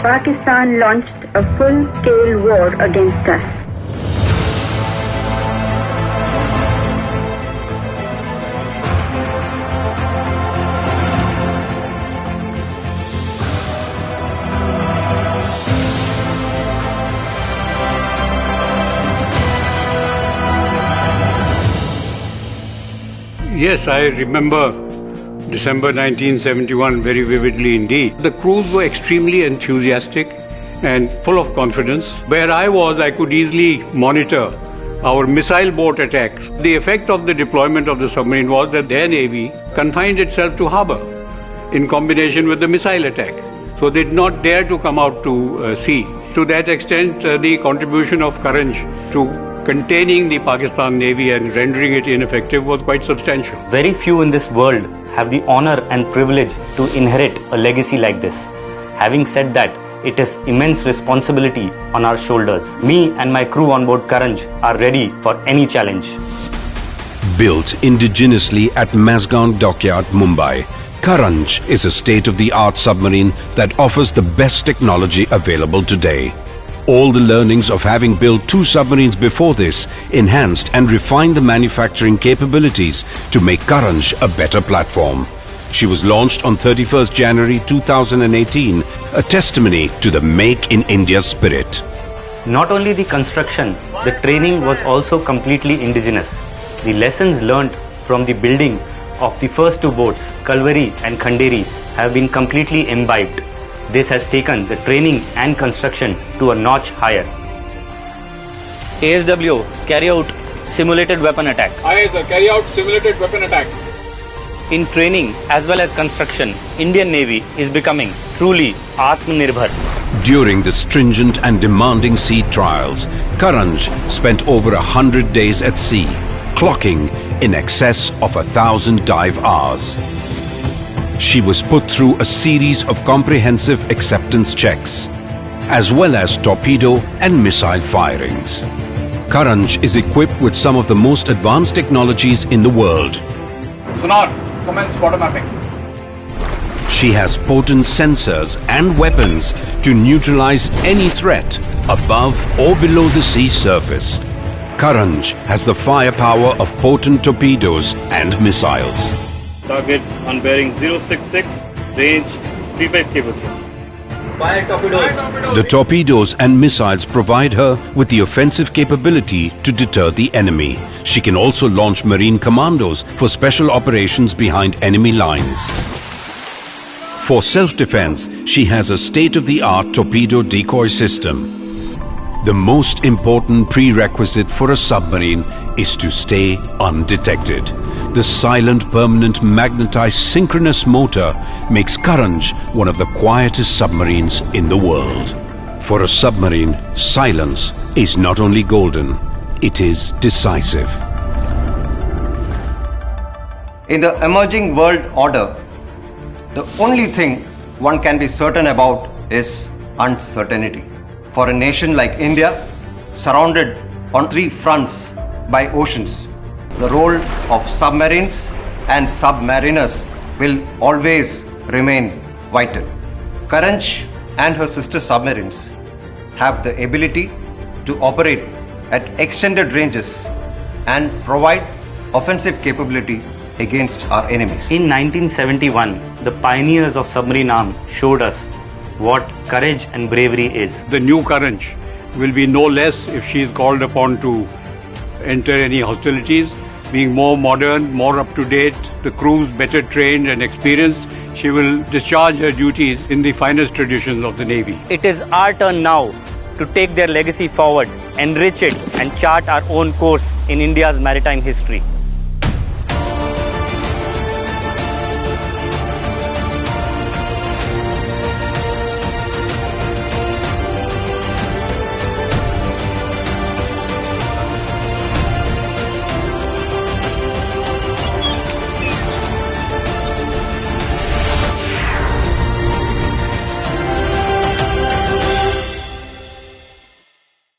Pakistan launched a full-scale war against us. Yes, I remember December 1971 very vividly indeed. The crews were extremely enthusiastic and full of confidence. Where I was, I could easily monitor our missile boat attacks. The effect of the deployment of the submarine was that their navy confined itself to harbour in combination with the missile attack. So they did not dare to come out to sea. To that extent, the contribution of Karanj to containing the Pakistan Navy and rendering it ineffective was quite substantial. Very few in this world have the honor and privilege to inherit a legacy like this. Having said that, it is immense responsibility on our shoulders. Me and my crew on board Karanj are ready for any challenge. Built indigenously at Mazgaon Dockyard, Mumbai, Karanj is a state-of-the-art submarine that offers the best technology available today. All the learnings of having built two submarines before this enhanced and refined the manufacturing capabilities to make Karanj a better platform. She was launched on 31st January 2018, a testimony to the Make in India spirit. Not only the construction, the training was also completely indigenous. The lessons learnt from the building of the first two boats, Kalvari and Khanderi, have been completely imbibed. This has taken the training and construction to a notch higher. ASW, carry out simulated weapon attack. Aye sir, carry out simulated weapon attack. In training as well as construction, Indian Navy is becoming truly Atmanirbhar. During the stringent and demanding sea trials, Karanj spent over 100 days at sea, clocking in excess of 1,000 dive hours. She was put through a series of comprehensive acceptance checks, as well as torpedo and missile firings. Karanj is equipped with some of the most advanced technologies in the world. Sonar, commence photo mapping. She has potent sensors and weapons to neutralize any threat above or below the sea surface. Karanj has the firepower of potent torpedoes and missiles. Target on bearing 066, range 35 km. Fire torpedoes. The torpedoes and missiles provide her with the offensive capability to deter the enemy. She can also launch marine commandos for special operations behind enemy lines. For self-defense, she has a state-of-the-art torpedo decoy system. The most important prerequisite for a submarine is to stay undetected. The silent, permanent, magnetized synchronous motor makes Karanj one of the quietest submarines in the world. For a submarine, silence is not only golden, it is decisive. In the emerging world order, the only thing one can be certain about is uncertainty. For a nation like India, surrounded on three fronts by oceans, the role of submarines and submariners will always remain vital. Karanj and her sister submarines have the ability to operate at extended ranges and provide offensive capability against our enemies. In 1971, the pioneers of submarine arm showed us what courage and bravery is. The new Karanj will be no less if she is called upon to enter any hostilities. Being more modern, more up-to-date, the crews better trained and experienced, she will discharge her duties in the finest traditions of the Navy. It is our turn now to take their legacy forward, enrich it and chart our own course in India's maritime history.